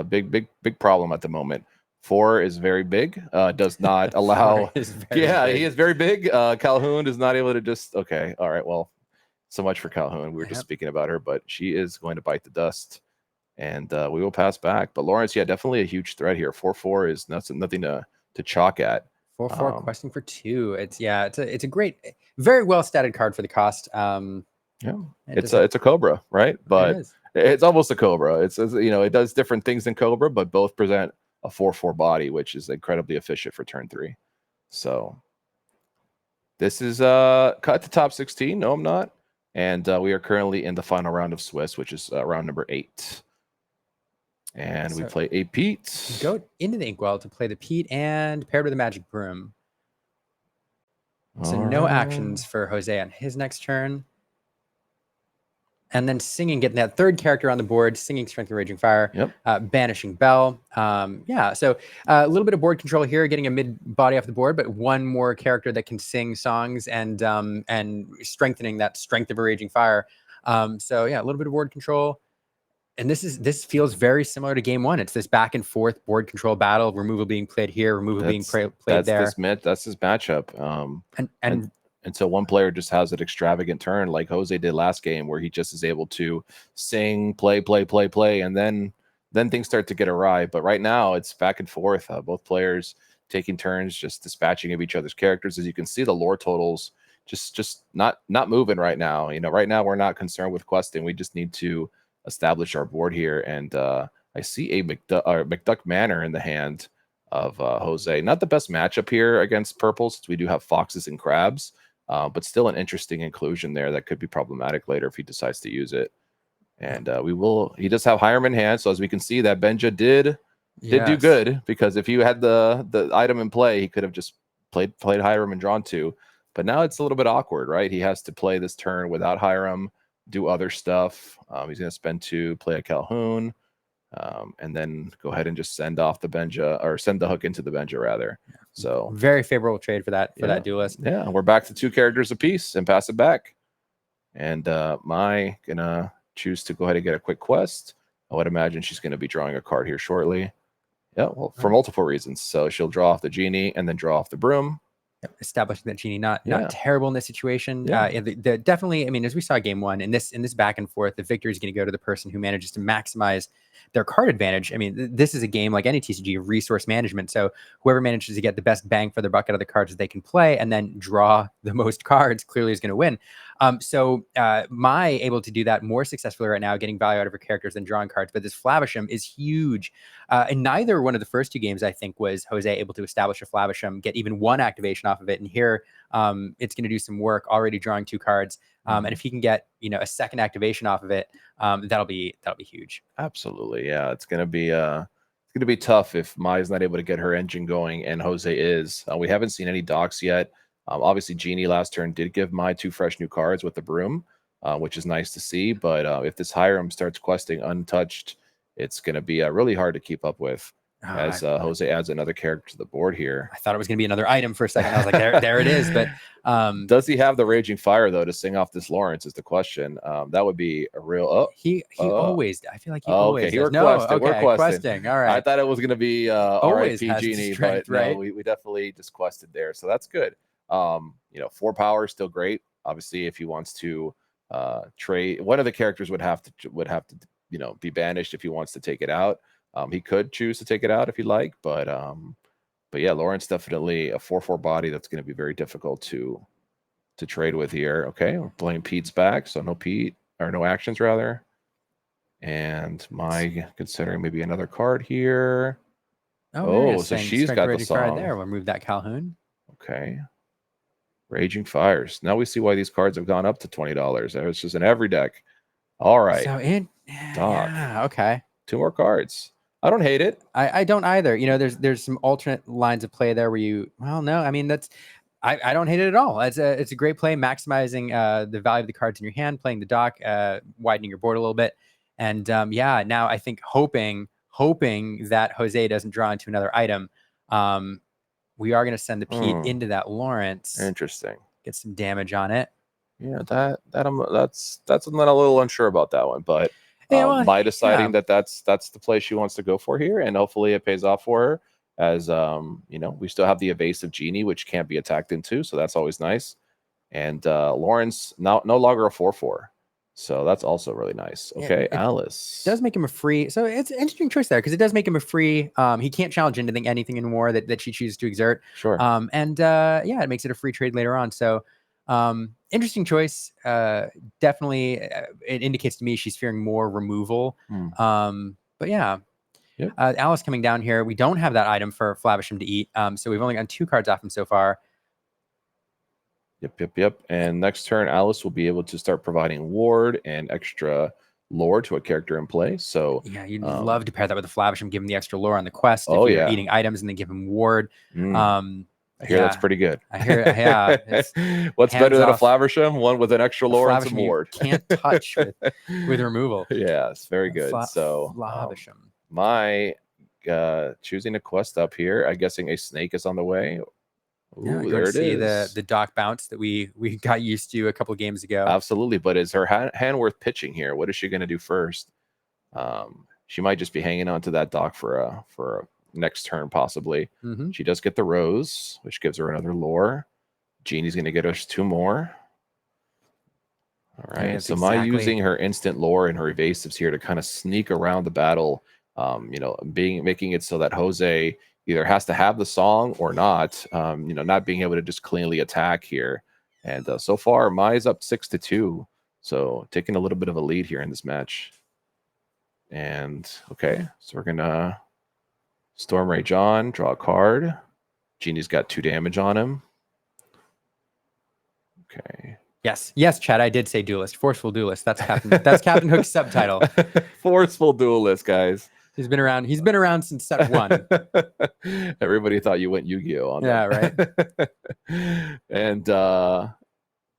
big problem at the moment. 4 is very big. Does not allow. Big. He is very big. Calhoun is not able to just. Okay, all right. Well, so much for Calhoun. We were just speaking about her, but she is going to bite the dust, and we will pass back. But Lawrence, yeah, definitely a huge threat here. 4/4 is nothing to chalk at. 4/4 questing for 2. It's a great, very well statted card for the cost. It's a Cobra, right? But it's almost a Cobra. It's it does different things than Cobra, but both present a 4/4 body, which is incredibly efficient for turn 3. So this is cut to top 16. No, I'm not. And we are currently in the final round of Swiss, which is round number 8. And we play a Pete. Go into the Inkwell to play the Pete and paired with a Magic Broom. So no actions for Jose on his next turn. And then singing, getting that third character on the board, singing Strength of Raging Fire, banishing Bell. So a little bit of board control here, getting a mid body off the board, but one more character that can sing songs and strengthening that Strength of a Raging Fire. A little bit of board control. And this feels very similar to game 1. It's this back and forth board control battle, removal being played here, removal being played there. That's his matchup. And so one player just has an extravagant turn like Jose did last game, where he just is able to sing, play, and then things start to get awry. But right now it's back and forth. Both players taking turns, just dispatching of each other's characters. As you can see, the lore totals just not moving right now. Right now we're not concerned with questing. We just need to establish our board here. And I see a McDuck Manor in the hand of Jose. Not the best matchup here against purple, since we do have foxes and crabs. But still an interesting inclusion there that could be problematic later if he decides to use it. And he does have Hiram in hand. So as we can see, that Benja did do good, because if you had the item in play, he could have just played Hiram and drawn 2. But now it's a little bit awkward, right? He has to play this turn without Hiram, do other stuff. He's going to spend 2, play a Calhoun, and then go ahead and just send off the Benja, or send the hook into the Benja rather. So very favorable trade for that duelist. Yeah, we're back to 2 characters apiece and pass it back. And Mai gonna choose to go ahead and get a quick quest. I would imagine she's going to be drawing a card here shortly. Yeah, well, for multiple reasons. So she'll draw off the genie and then draw off the broom. Establishing that genie not terrible in this situation. Definitely, I mean, as we saw game 1, in this back and forth, the victory is going to go to the person who manages to maximize their card advantage. I mean, this is a game like any TCG of resource management. So whoever manages to get the best bang for their buck out of the cards that they can play and then draw the most cards clearly is going to win. Mai able to do that more successfully right now, getting value out of her characters than drawing cards. But this Flavisham is huge. In neither one of the first 2 games, I think, was Jose able to establish a Flavisham, get even 1 activation off of it. And here, it's going to do some work, already drawing 2 cards. And if he can get, a second activation off of it, that'll be huge. Absolutely. Yeah. It's going to be tough if Mai's not able to get her engine going and Jose is. We haven't seen any docks yet. Obviously Genie last turn did give Mai 2 fresh new cards with the broom, which is nice to see. But if this Hiram starts questing untouched, it's going to be really hard to keep up with. As Jose adds another character to the board here. I thought it was going to be another item for a second. I was like, there it is. But does he have the Raging Fire, though, to sing off this Lawrence is the question. That would be a real... He always... I feel like he always... Okay, we're questing. All right. I thought it was going to be always RIP Genie, strength, but right? No, we definitely just quested there. So that's good. 4 power is still great. Obviously, if he wants to trade... One of the characters would have to be banished if he wants to take it out. He could choose to take it out if he like, but yeah, Lawrence definitely a 4/4 body that's going to be very difficult to trade with here. Okay, we're playing Pete's back, so no Pete, or no actions rather. And Mai considering maybe another card here. Oh, so she's got the song there. We'll move that Calhoun. Okay. Raging Fires. Now we see why these cards have gone up to $20. It's just in every deck. All right. So okay. 2 more cards. I don't hate it. I don't either. There's some alternate lines of play there where no, I mean, I don't hate it at all. It's a great play, maximizing the value of the cards in your hand, playing the dock, widening your board a little bit, and yeah. Now I think hoping that Jose doesn't draw into another item. We are going to send the Pete into that Lawrence. Interesting. Get some damage on it. Yeah, that's I'm not a little unsure about that one, but by deciding that that's the play she wants to go for here, and hopefully it pays off for her. As you know, we still have the evasive genie, which can't be attacked into, so that's always nice. And Lawrence no longer a 4/4, so that's also really nice. Okay, Alice does make him a free, so it's an interesting choice there because it does make him a free. He can't challenge anything anymore that she chooses to exert. Sure. And yeah, it makes it a free trade later on. So interesting choice. Definitely, it indicates to me she's fearing more removal. But yeah. Yep. Alice coming down here. We don't have that item for Flavisham to eat. So we've only gotten 2 cards off him so far. Yep. And next turn, Alice will be able to start providing ward and extra lore to a character in play. So yeah, you'd love to pair that with the Flavisham, give him the extra lore on the quest. Oh, if you're eating items and then give him ward. I hear that's pretty good. I hear, yeah. What's better than a Flaversham? One with an extra lore and some ward. Can't touch with removal. Yeah, it's very good. So Flavisham. My choosing a quest up here. I'm guessing a snake is on the way. Ooh, yeah, there it see is. The dock bounce that we got used to a couple of games ago. Absolutely, but is her hand worth pitching here? What is she going to do first? She might just be hanging on to that dock for a next turn, possibly. She does get the rose, which gives her another lore. Genie's going to get us 2 more. All right, yeah, so my using her instant lore and her evasives here to kind of sneak around the battle, you know, making it so that Jose either has to have the song or not, you know, not being able to just cleanly attack here. And so far, Mai's up 6-2, so taking a little bit of a lead here in this match. And okay, so we're gonna Storm Rage on, draw a card. Genie's got 2 damage on him. Okay. Yes, Chad. I did say duelist, forceful duelist. That's Captain Hook's subtitle. Forceful duelist, guys. He's been around since set 1. Everybody thought you went Yu-Gi-Oh on that. Right. And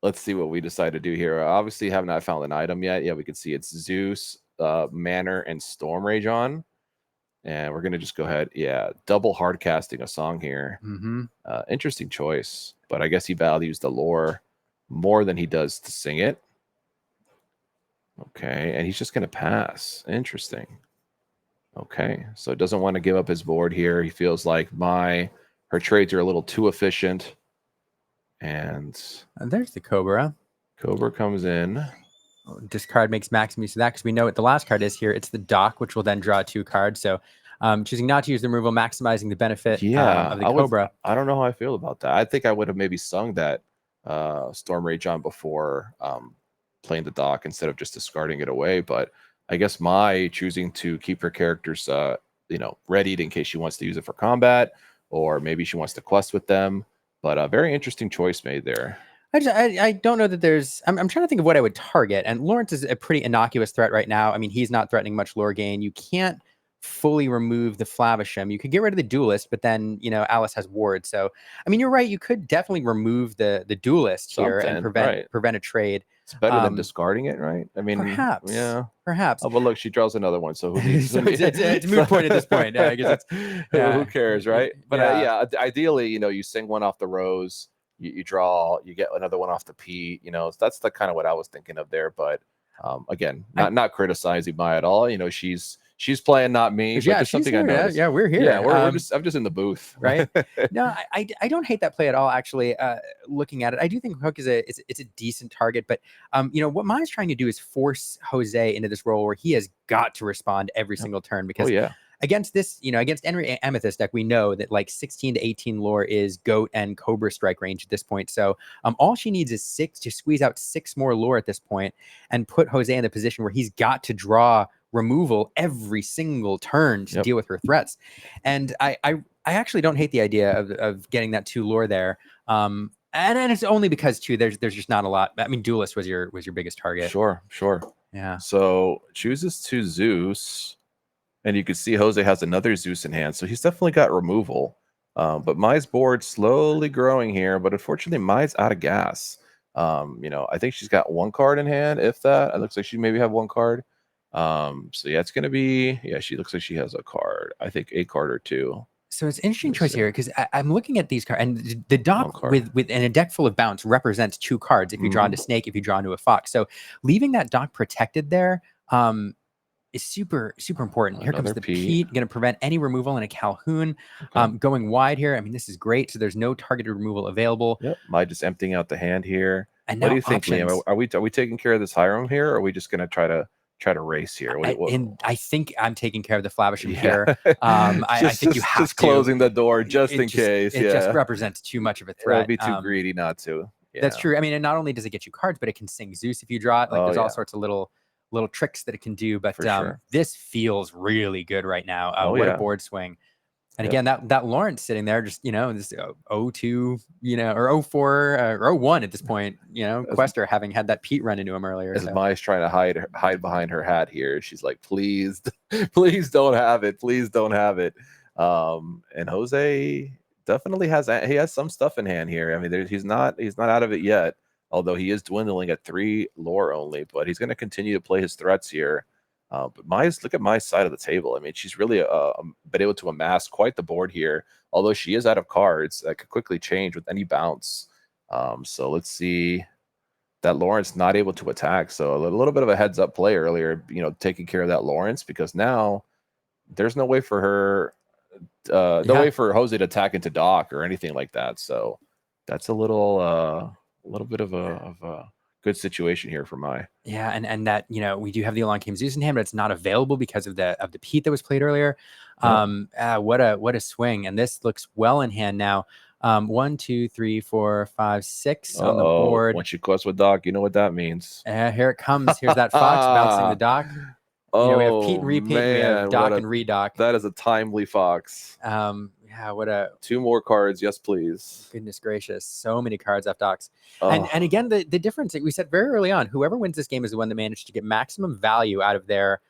let's see what we decide to do here. Obviously, have not found an item yet. Yeah, we can see it's Zeus, Manor, and Storm Rage on. And we're gonna just go ahead. Yeah, double hard casting a song here. Interesting choice, but I guess he values the lore more than he does to sing it. Okay, and he's just gonna pass. Interesting. Okay, so doesn't want to give up his board here. He feels like her trades are a little too efficient. And there's the Cobra. Cobra comes in. Discard makes maximum use of that because we know what the last card is here. It's the dock, which will then draw 2 cards. So choosing not to use the removal, maximizing the benefit of the Cobra. I don't know how I feel about that. I think I would have maybe sung that Storm Rage on before playing the dock instead of just discarding it away. But I guess my choosing to keep her characters you know, readied in case she wants to use it for combat, or maybe she wants to quest with them. But a very interesting choice made there. I don't know that there's. I'm trying to think of what I would target, and Lawrence is a pretty innocuous threat right now. I mean, he's not threatening much lore gain. You can't fully remove the Flavisham. You could get rid of the duelist, but then you know Alice has ward. So I mean, you're right. You could definitely remove the duelist here and prevent a trade. It's better than discarding it, right? I mean, perhaps. Yeah, perhaps. Oh, but look, she draws another one. So who needs? So it's a moot point at this point. I guess who cares, right? But yeah, ideally, you know, you sing one off the rose. You draw, you get another one off the P. You know, that's the kind of what I was thinking of there. But again, not criticizing Maya at all. You know, she's playing, not me. Yeah, she's something here. I noticed. Yeah, we're here. Yeah, I'm just in the booth, right? No, I don't hate that play at all. Actually, looking at it, I do think Hook is a decent target. But you know, what Maya's trying to do is force Jose into this role where he has got to respond every single turn because. Against this, you know, against Henry Amethyst deck, we know that like 16 to 18 lore is Goat and Cobra strike range at this point. So all she needs is 6 to squeeze out 6 more lore at this point and put Jose in the position where he's got to draw removal every single turn to deal with her threats. And I actually don't hate the idea of getting that 2 lore there. And it's only because too there's just not a lot. I mean, Duelist was your biggest target. Sure. Yeah. So chooses to Zeus. And you can see Jose has another Zeus in hand. So he's definitely got removal. But Mai's board slowly growing here, but unfortunately Mai's out of gas. I think she's got one card in hand, if that. It looks like she maybe have one card. So yeah, it's gonna be, yeah, she looks like she has a card. I think a card or two. So it's an interesting Let's choice see. here because I'm looking at these cards, and the dock card. with and a deck full of bounce represents 2 cards. If you draw into snake, if you draw into a fox, so leaving that dock protected there is super important. Here comes Another the Pete. Pete, going to prevent any removal in a Calhoun. Okay. Going wide here. I mean, this is great. So there's no targeted removal available. Yep. Mai just emptying out the hand here. And What now do you think, options. Liam? Are we taking care of this Hiram here, or are we just gonna try to race here? And I think I'm taking care of the Flavisham Yeah. here. I think you have just closing the door just in case. It just represents too much of a threat. It'd be too greedy not to. Yeah. That's true. I mean, and not only does it get you cards, but it can sing Zeus if you draw it. Like there's all sorts of little tricks that it can do. But sure. This feels really good right now. What a board swing. And again, that Lawrence sitting there, just, this 0-2, or 0-4 or 0-1 at this point, Quester having had that Pete run into him earlier. As Mai's trying to hide behind her hat here, she's like, please, please don't have it. Please don't have it. And Jose definitely has some stuff in hand here. I mean, he's not out of it yet, although he is dwindling at 3 lore only, but he's going to continue to play his threats here. But look at Mai's side of the table. I mean, she's really been able to amass quite the board here, although she is out of cards that could quickly change with any bounce. So let's see. That Lawrence not able to attack. So a little bit of a heads up play earlier, taking care of that Lawrence, because now there's no way for her, no way for Jose to attack into Doc or anything like that. So that's a little bit of a good situation here for Mai. Yeah, and that we do have the Along Came Zeus in hand, but it's not available because of the Pete that was played earlier. What a swing, and this looks well in hand now. 1, 2, 3, 4, 5, 6 on the board. Once you quest with Doc, you know what that means. Here it comes. Here's that Fox bouncing the Doc. We have Pete and repeat. We have Doc and redock. That is a timely Fox. Yeah, what a 2 more cards, yes please. Goodness gracious, so many cards off Docs. And again, the difference that we said very early on, whoever wins this game is the one that managed to get maximum value out of their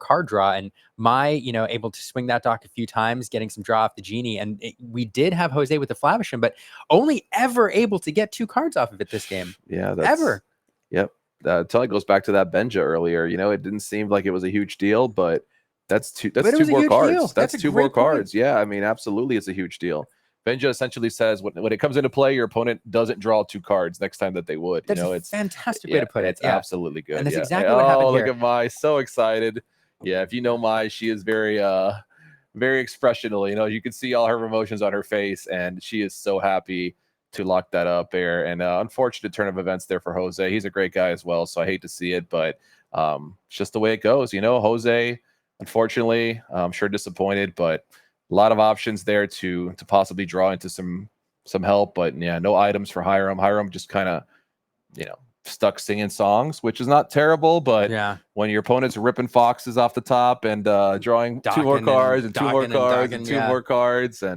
card draw. And Mai, able to swing that Doc a few times, getting some draw off the Genie. And we did have Jose with the Flavisham, but only ever able to get 2 cards off of it this game. Yeah, ever. Yep. It goes back to that Benja earlier. It didn't seem like it was a huge deal, but that's 2 more cards. That's 2 more cards. Yeah, I mean, absolutely, it's a huge deal. Benja essentially says when it comes into play, your opponent doesn't draw 2 cards next time that they would. That's a fantastic way to put it. It's absolutely good. And that's exactly what happened here. Look at Mai, so excited. Yeah, if you know Mai, she is very expressional. You can see all her emotions on her face, and she is so happy to lock that up there. And unfortunate turn of events there for Jose. He's a great guy as well, so I hate to see it, but it's just the way it goes. Jose, unfortunately, I'm sure disappointed, but a lot of options there to possibly draw into some help. But yeah, no items for Hiram. Hiram just kind of, stuck singing songs, which is not terrible, but when your opponent's ripping foxes off the top and drawing 2 more cards and 2 more cards and 2 more cards, and